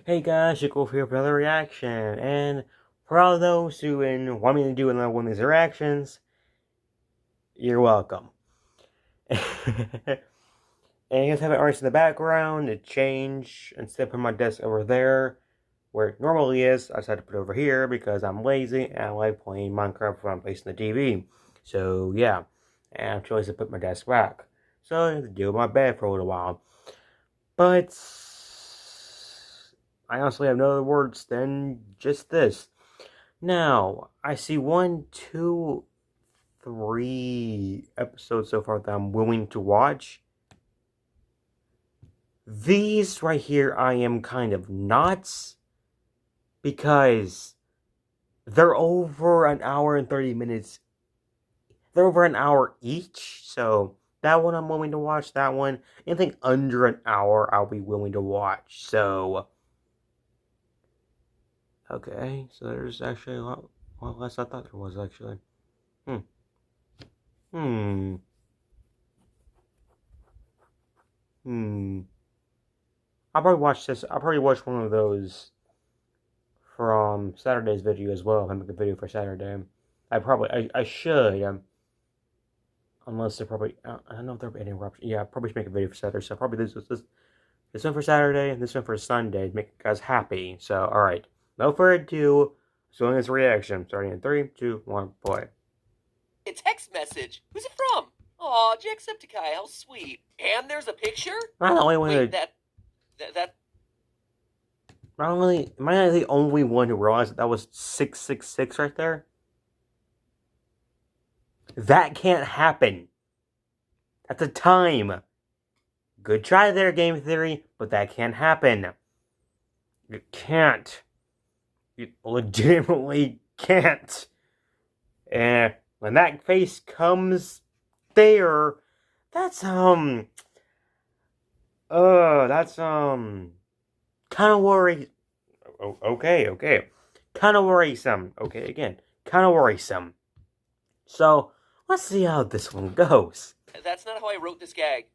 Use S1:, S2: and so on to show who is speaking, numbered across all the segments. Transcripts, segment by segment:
S1: Hey guys, you go here for another reaction, and for all those who want me to do another one of these reactions, you're welcome. And you guys have it artist in the background, it changed, instead of putting my desk over there, where it normally is, I decided to put it over here because I'm lazy and I like playing Minecraft when I'm placing the TV. So yeah, and I chose to put my desk back. So I have to deal with my bed for a little while. But I honestly have no other words than just this. Now, I see 1, 2, 3 episodes so far that I'm willing to watch. These right here, I am kind of not, because they're over an hour and 30 minutes. They're over an hour each, so that one I'm willing to watch. That one, anything under an hour, I'll be willing to watch. So, okay, so there's actually a lot less I thought there was, actually. Hmm. Hmm. Hmm. I'll probably watch this. I'll probably watch one of those from Saturday's video as well. If I make a video for Saturday, I should. Unless they're probably, I don't know if there'll be any eruption. Yeah, I probably should make a video for Saturday. So probably this one for Saturday and this one for Sunday to make you guys happy. So all right, no further ado. Showing this reaction starting in 3, 2, 1, play.
S2: A text message. Who's it from? Aw, Jacksepticeye, how sweet. And there's a picture?
S1: I'm the only one
S2: Wait,
S1: that.
S2: that.
S1: Am I the only one who realized that was 666 right there? That can't happen. That's a time. Good try there, Game Theory, but that can't happen. You can't. You legitimately can't. And when that face comes there, that's kind of worry. Okay. Kind of worrisome. Okay, again, kind of worrisome. So, let's see how this one goes.
S2: That's not how I wrote this gag.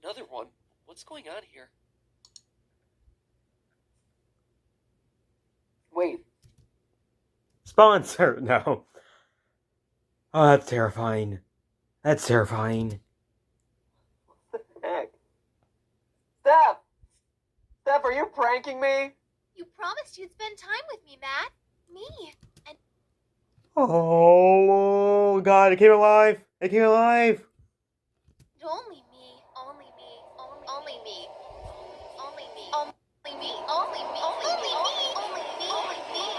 S2: Another one? What's going on here? Wait.
S1: Sponsor, no. Oh, that's terrifying. That's terrifying.
S2: What the heck? Steph! Steph, are you pranking me?
S3: You promised you'd spend time with me, Matt. Me. And
S1: Oh, God, it came alive. It came alive.
S3: only me. Only me. Only me. Only me. Only me. Only me. Only me.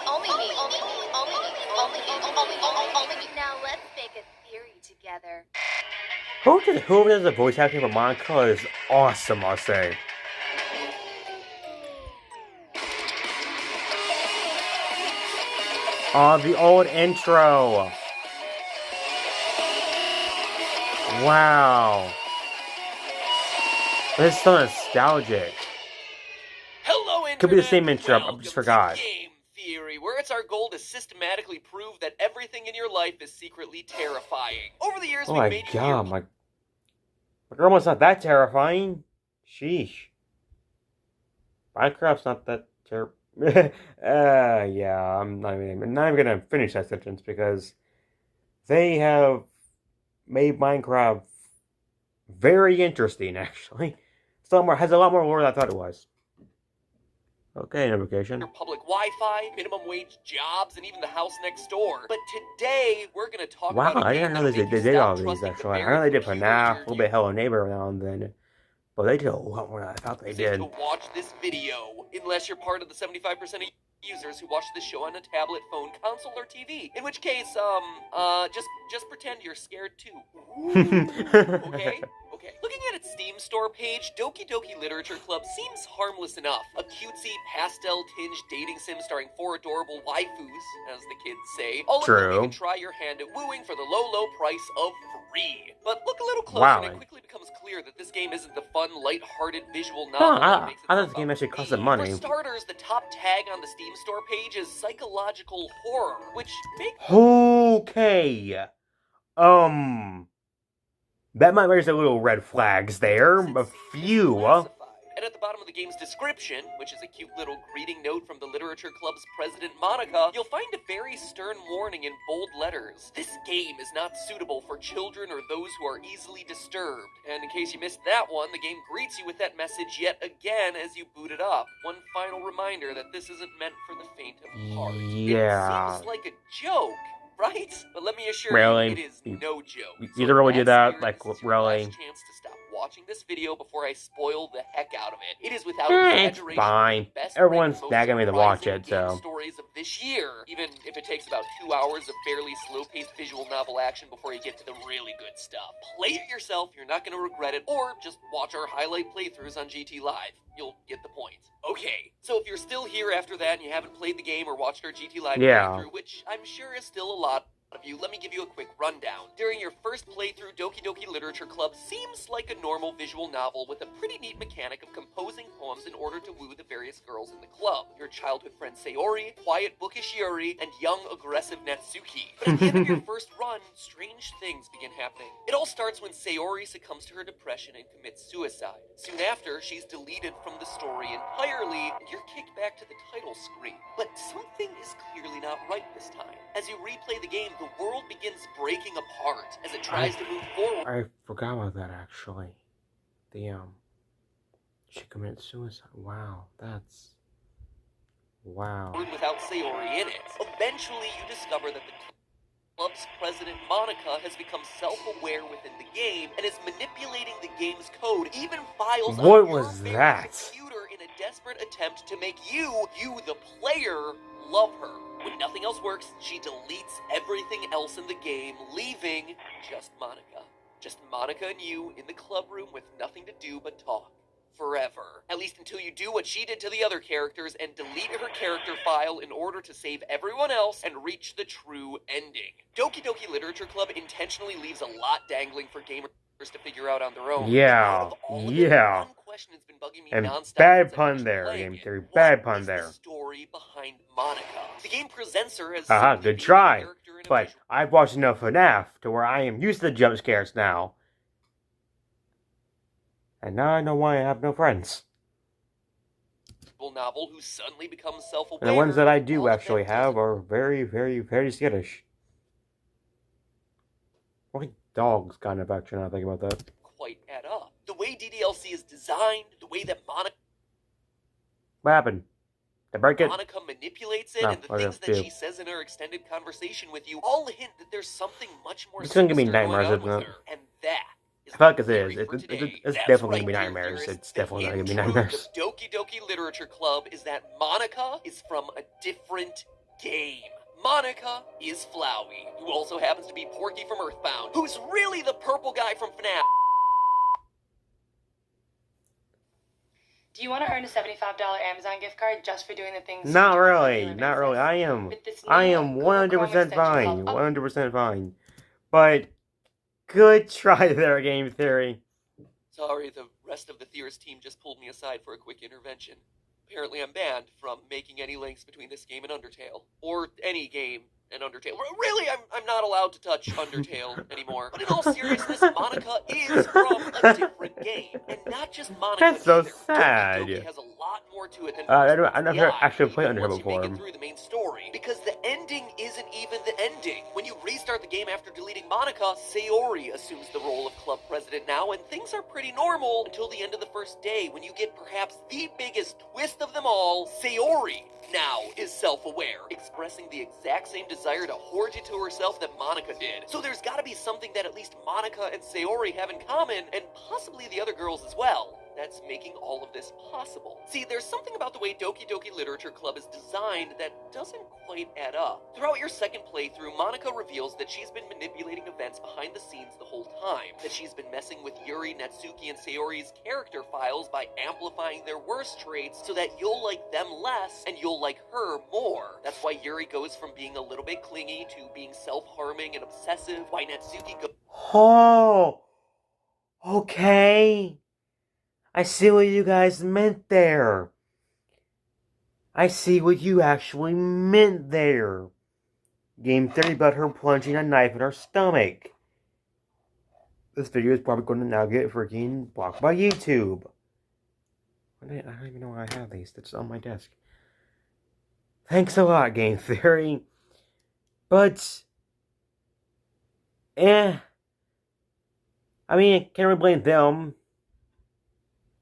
S3: Only me. Only me. Only me. Now let's make a theory together.
S1: Who does the voice acting for Monica is awesome, I'll say. The old intro. Wow. This is so nostalgic.
S2: Hello, Internet.
S1: Could be the same intro, I
S2: Welcome
S1: just forgot.
S2: to Game Theory, where it's our goal to systematically prove that everything in your life is secretly terrifying. Over the years,
S1: Oh
S2: we've
S1: my
S2: made
S1: God, my grandma's not that terrifying. Sheesh. Minecraft's not that terrible. Yeah, I'm not even gonna finish that sentence because they have made Minecraft very interesting, actually. Has a lot more lore than I thought it was. Okay, notification.
S2: public Wi-Fi, minimum wage jobs, and even the house next door. But today, we're going to talk about a
S1: I
S2: game
S1: didn't know they did all these, actually. I know they did FNAF, a little bit Hello Neighbor now and then. But they did a lot more than I thought they did.
S2: To watch this video, unless you're part of the 75% of users who watch this show on a tablet, phone, console, or TV. In which case, just pretend you're scared too. Okay? Okay. Looking at its Steam store page, Doki Doki Literature Club seems harmless enough. A cutesy, pastel-tinged dating sim starring 4 adorable waifus, as the kids say. All of them you can try your hand at wooing for the low price of free. But look a little closer and it quickly becomes clear that this game isn't the fun, light-hearted visual novel that makes it
S1: I thought this game actually cost them money.
S2: For starters, the top tag on the Steam store page is psychological horror, which makes...
S1: Okay. That might raise a little red flags there. A few.
S2: And at the bottom of the game's description, which is a cute little greeting note from the Literature Club's president Monica, you'll find a very stern warning in bold letters. This game is not suitable for children or those who are easily disturbed. And in case you missed that one, the game greets you with that message yet again as you boot it up. One final reminder that this isn't meant for the faint of heart.
S1: Yeah.
S2: It seems like a joke, right? But let me assure
S1: Really?
S2: you, it is no joke.
S1: You
S2: So
S1: really do that?
S2: here,
S1: Like,
S2: this is your
S1: really?
S2: last chance to stop watching this video before I spoil the heck out of it. It is without
S1: It's
S2: exaggeration
S1: fine.
S2: the best
S1: Everyone's
S2: most
S1: nagging me to watch
S2: surprising
S1: it,
S2: game
S1: so.
S2: stories of this year, even if it takes about 2 hours of barely slow-paced visual novel action before you get to the really good stuff. Play it yourself, you're not going to regret it, or just watch our highlight playthroughs on GT Live. You'll get the point. Okay, so if you're still here after that and you haven't played the game or watched our GT Live playthrough, which I'm sure is still a lot of you, let me give you a quick rundown. During your first playthrough, Doki Doki Literature Club seems like a normal visual novel with a pretty neat mechanic of composing poems in order to woo the various girls in the club. Your childhood friend Sayori, quiet bookish Yuri, and young aggressive Natsuki. But at the end of your first run, strange things begin happening. It all starts when Sayori succumbs to her depression and commits suicide. Soon after, she's deleted from the story entirely, and you're kicked back to the title screen. But something is clearly not right this time. As you replay the game, the world begins breaking apart as it tries to move forward.
S1: I forgot about that, actually. She committed suicide. Wow, that's... Wow.
S2: Without Sayori in it. Eventually, you discover that the club's president, Monica, has become self-aware within the game and is manipulating the game's code, even files
S1: What
S2: on your
S1: was
S2: very
S1: that?
S2: computer in a desperate attempt to make you, the player, love her. When nothing else works, she deletes everything else in the game, leaving just Monica. Just Monica and you in the club room with nothing to do but talk. Forever. At least until you do what she did to the other characters and delete her character file in order to save everyone else and reach the true ending. Doki Doki Literature Club intentionally leaves a lot dangling for gamers to figure out on their own.
S1: Yeah, yeah.
S2: One question has been bugging me
S1: And
S2: nonstop
S1: bad
S2: since I
S1: pun
S2: finished
S1: there,
S2: playing
S1: Game
S2: it.
S1: Theory. Bad
S2: What
S1: pun
S2: is
S1: there.
S2: the story behind Monica? The game presents her as
S1: Haha,
S2: simply
S1: good
S2: being a
S1: try.
S2: character in a
S1: But
S2: visual
S1: I've watched enough FNAF to where I am used to the jump scares now. And now I know why I have no friends.
S2: novel who suddenly becomes self-aware.
S1: And the ones that I do
S2: All of
S1: actually
S2: that
S1: have
S2: doesn't
S1: are very, very, very skittish. Like dogs, kind of, actually, now I think about that.
S2: quite add up. The way DDLC is designed, the way that
S1: What happened? Did I break it?
S2: Monica manipulates it,
S1: No,
S2: and the
S1: okay,
S2: things that
S1: phew.
S2: she says in her extended conversation with you all hint that there's something much more
S1: It's gonna give me
S2: sinister going
S1: nightmares,
S2: on
S1: isn't
S2: with
S1: it?
S2: her. And that is
S1: I feel like
S2: the
S1: it is.
S2: theory for
S1: It's
S2: today.
S1: definitely
S2: That's
S1: gonna be
S2: right, dear
S1: nightmares.
S2: theorists.
S1: It's definitely gonna give me
S2: The hidden
S1: nightmares.
S2: truth of Doki Doki Literature Club is that Monica is from a different game. Monica is Flowey, who also happens to be Porky from Earthbound, who's really the purple guy from FNAF.
S4: Do you want to earn a $75 Amazon gift card just for doing the things you
S1: Not
S4: do on a
S1: really,
S4: regular
S1: not really.
S4: basis? With this
S1: I
S4: new
S1: am
S4: Google
S1: 100%
S4: Chrome extension
S1: fine.
S4: called
S1: 100% fine. But good try there, Game Theory.
S2: Sorry, the rest of the theorist team just pulled me aside for a quick intervention. Apparently I'm banned from making any links between this game and Undertale. Or any game and Undertale. Really, I'm not allowed to touch Undertale anymore. But in all seriousness, Monica is from a different game. And not just Monica
S1: That's so
S2: either.
S1: sad.
S2: Doki Doki has a lot more to it than
S1: I've never
S2: yeah,
S1: actually played
S2: even
S1: Undertale
S2: once you make
S1: before.
S2: it through the main story. Because the ending isn't even the ending. When you restart the game after deleting Monica, Sayori assumes the role of club president now, and things are pretty normal until the end of the first day, when you get perhaps the biggest twist of them all. Sayori now is self-aware, expressing the exact same desire to hoard you to herself that Monica did. So there's gotta be something that at least Monica and Sayori have in common, and possibly the other girls as well, that's making all of this possible. See, there's something about the way Doki Doki Literature Club is designed that doesn't quite add up. Throughout your second playthrough, Monica reveals that she's been manipulating events behind the scenes the whole time, that she's been messing with Yuri, Natsuki, and Sayori's character files by amplifying their worst traits so that you'll like them less and you'll like her more. That's why Yuri goes from being a little bit clingy to being self-harming and obsessive, why Natsuki goes...
S1: Oh, okay. I see what you guys meant there. I see what you actually meant there. Game Theory about her plunging a knife in her stomach. This video is probably going to now get freaking blocked by YouTube. I don't even know why I have these. That's on my desk. Thanks a lot, Game Theory. But, I mean, can't really blame them.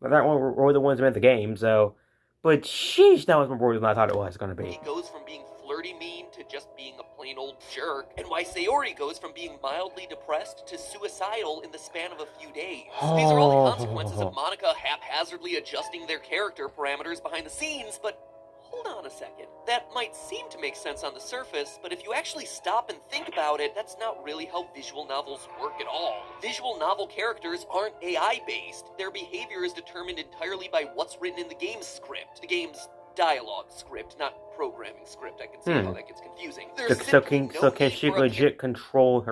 S1: But that one were the ones who made the game, so. But sheesh, that was more boring than I thought it was going to be.
S2: He goes from being flirty mean to just being a plain old jerk, and why Sayori goes from being mildly depressed to suicidal in the span of a few days. These are all the consequences of Monica haphazardly adjusting their character parameters behind the scenes, but hold on a second. That might seem to make sense on the surface, but if you actually stop and think about it, that's not really how visual novels work at all. Visual novel characters aren't AI-based. Their behavior is determined entirely by what's written in the game's script. The game's dialogue script, not programming script. I can see how that gets confusing.
S1: So can she legit control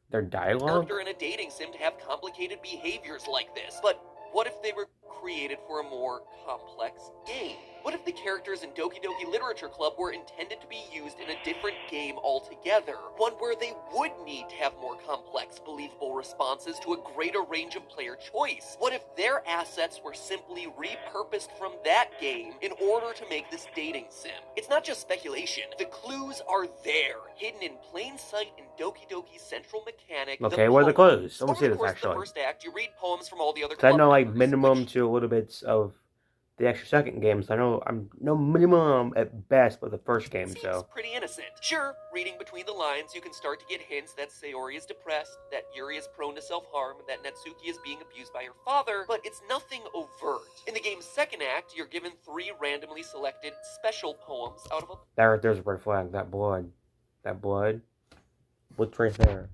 S1: their dialogue?
S2: Character in a dating sim to have complicated behaviors like this. But what if they were created for a more complex game? What if the characters in Doki Doki Literature Club were intended to be used in a different game altogether? One where they would need to have more complex, believable responses to a greater range of player choice? What if their assets were simply repurposed from that game in order to make this dating sim? It's not just speculation. The clues are there, hidden in plain sight in Doki Doki's central mechanic.
S1: Okay, what are the clues? I want to see this,
S2: the
S1: actually.
S2: first act, you read poems from all the other
S1: I know, like,
S2: members,
S1: minimum
S2: which...
S1: to a little bit of the extra second games. I know I'm no minimum at best with the first game,
S2: Seems
S1: so.
S2: pretty innocent. Sure, reading between the lines, you can start to get hints that Sayori is depressed, that Yuri is prone to self-harm, that Natsuki is being abused by her father, but it's nothing overt. In the game's second act, you're given 3 randomly selected special poems out of a...
S1: There's a red flag. That blood. What's right there?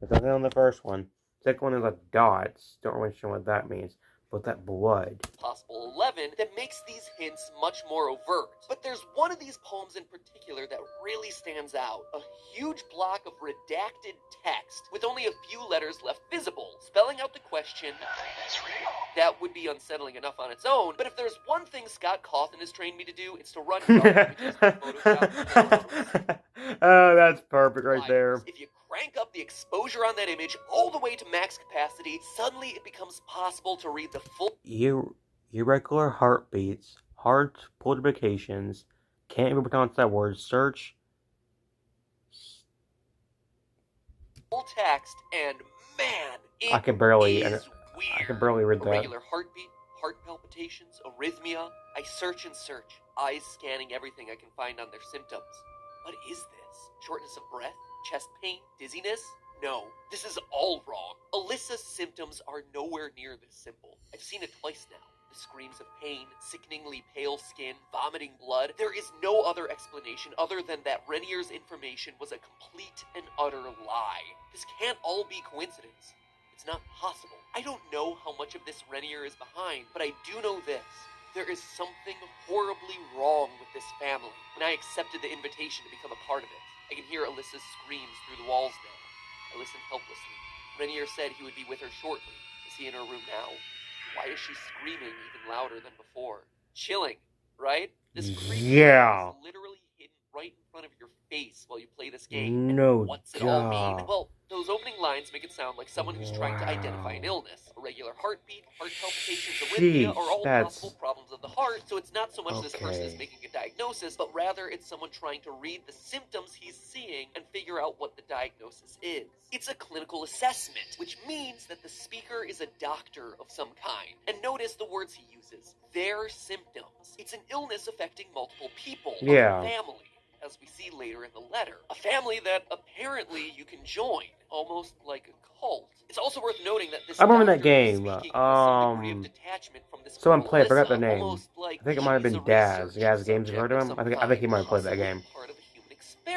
S1: There's nothing on the first one. Second one is like dots. Don't really sure what that means. But that blood.
S2: Possible 11 that makes these hints much more overt. But there's one of these poems in particular that really stands out. A huge block of redacted text with only a few letters left visible, spelling out the question. That would be unsettling enough on its own, but if there's one thing Scott Cawthon has trained me to do, it's to run
S1: Oh, that's perfect right there.
S2: If you crank up the exposure on that image all the way to max capacity, suddenly it becomes possible to read the full
S1: irregular heartbeats, heart palpitations, can't even pronounce that word, search.
S2: Full text, and man, it
S1: I can barely
S2: is weird.
S1: I can barely read that.
S2: Irregular heartbeat, heart palpitations, arrhythmia. I search and search, eyes scanning everything I can find on their symptoms. What is this? Shortness of breath? Chest pain? Dizziness? No, this is all wrong. Alyssa's symptoms are nowhere near this simple. I've seen it twice now. The screams of pain, sickeningly pale skin, vomiting blood. There is no other explanation other than that Renier's information was a complete and utter lie. This can't all be coincidence. It's not possible. I don't know how much of this Renier is behind, but I do know this. There is something horribly wrong with this family, and I accepted the invitation to become a part of it. I can hear Alyssa's screams through the walls now. I listened helplessly. Renier said he would be with her shortly. Is he in her room now? Why is she screaming even louder than before? Chilling, right? This creepy is literally hidden right in front of your face while you play this game.
S1: No,
S2: what's it all mean? Well, those opening lines make it sound like someone who's trying to identify an illness. A regular heartbeat, heart palpitations, arrhythmia are all possible problems of the heart, so it's not so much this person is making a diagnosis, but rather it's someone trying to read the symptoms he's seeing and figure out what the diagnosis is. It's a clinical assessment, which means that the speaker is a doctor of some kind. And notice the words he uses. Their symptoms. It's an illness affecting multiple people. A family. As we see later in the letter. A family that apparently you can join, almost like a cult. It's also worth noting that this
S1: I remember that game. Someone played, I forgot the name. I think it might have been Daz. Daz Games, have you heard of him? I think he might have played that game.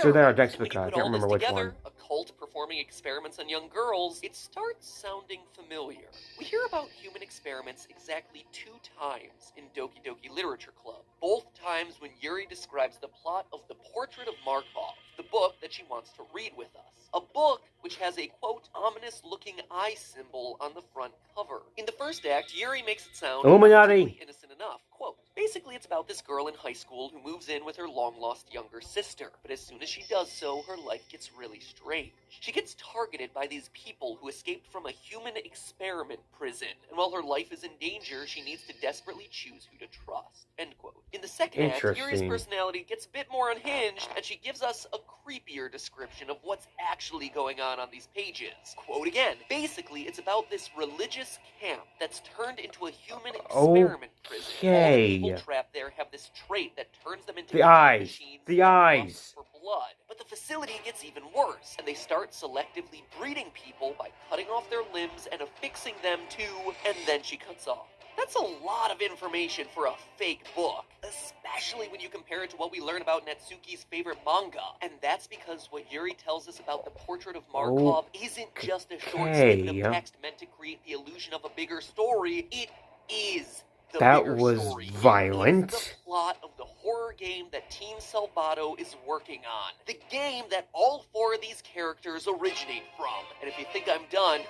S1: So there are Dexpica, I can't remember which one.
S2: A cult performing experiments on young girls, it starts sounding familiar. We hear about human experiments exactly 2 times in Doki Doki Literature Club. Both times when Yuri describes the plot of The Portrait of Markov, the book that she wants to read with us. A book which has a, quote, ominous-looking eye symbol on the front cover. In the first act, Yuri makes it sound
S1: Illuminati
S2: innocent enough. Quote, Basically, it's about this girl in high school who moves in with her long-lost younger sister, but as soon as she does so, her life gets really strange. She gets targeted by these people who escaped from a human experiment prison, and while her life is in danger, she needs to desperately choose who to trust. End quote. In the second act, Yuri's
S1: Interesting.
S2: personality gets a bit more unhinged, and she gives us a creepier description of what's actually going on these pages. Quote again, basically, it's about this religious camp that's turned into a human experiment prison. All the people trapped there have this trait that turns them into machines that lust for blood. But the facility gets even worse, and they start selectively breeding people by cutting off their limbs and affixing them to, and then she cuts off. That's a lot of information for a fake book, especially when you compare it to what we learn about Natsuki's favorite manga. And that's because what Yuri tells us about the portrait of Markov isn't just a short snippet of text meant to create the illusion of a bigger story. It is the bigger story.
S1: Violent.
S2: It's the plot of the horror game that Team Salvato is working on. The game that all 4 of these characters originate from. And if you think I'm done,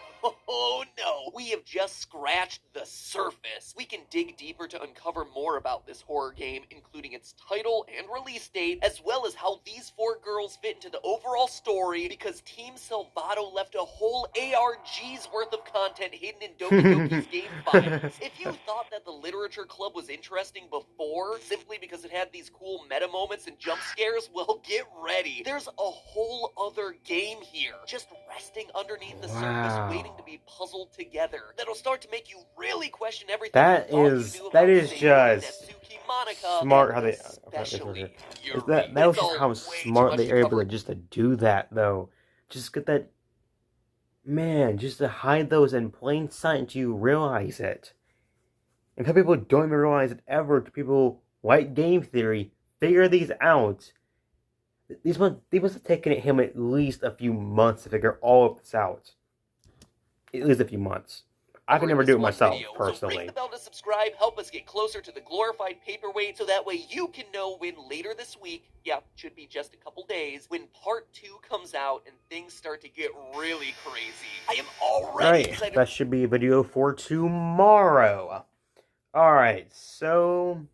S2: oh no, we have just scratched the surface. We can dig deeper to uncover more about this horror game, including its title and release date, as well as how these 4 girls fit into the overall story, because Team Salvato left a whole ARG's worth of content hidden in Doki Doki's game files. If you thought that the Literature Club was interesting before, simply because it had these cool meta moments and jump scares, well, get ready. There's a whole other game here, just resting underneath the surface, waiting to be puzzled together. That'll start to make you really question everything
S1: that is just smart how they that was just how smart they were able to just to do that though. Just get that, man, just to hide those in plain sight until you realize it. And some people don't even realize it ever. People like game theory figure these out. They must have taken him at least a few months to figure all of this out. At least a few months. I can never do it myself, personally.
S2: So ring the bell to subscribe, help us get closer to the glorified paperweight, so that way you can know when later this week, yeah, should be just a couple days, when part 2 comes out and things start to get really crazy. I am already excited.
S1: That should be a video for tomorrow. Alright, so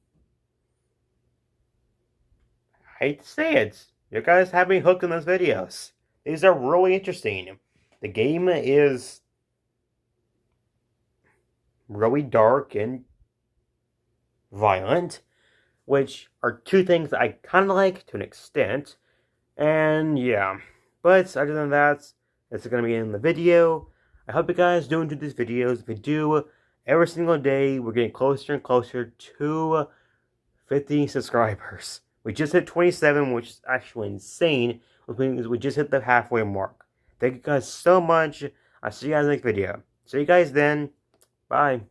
S1: I hate to say it, you guys have me hooked on those videos. These are really interesting. The game is really dark and violent, which are 2 things that I kind of like to an extent. And yeah, but other than that, this is going to be in the video. I hope you guys do enjoy these videos. If you do, every single day we're getting closer and closer to 50 subscribers. We just hit 27, which is actually insane, which means we just hit the halfway mark. Thank you guys so much. I'll see you guys in the next video. See you guys then. Bye.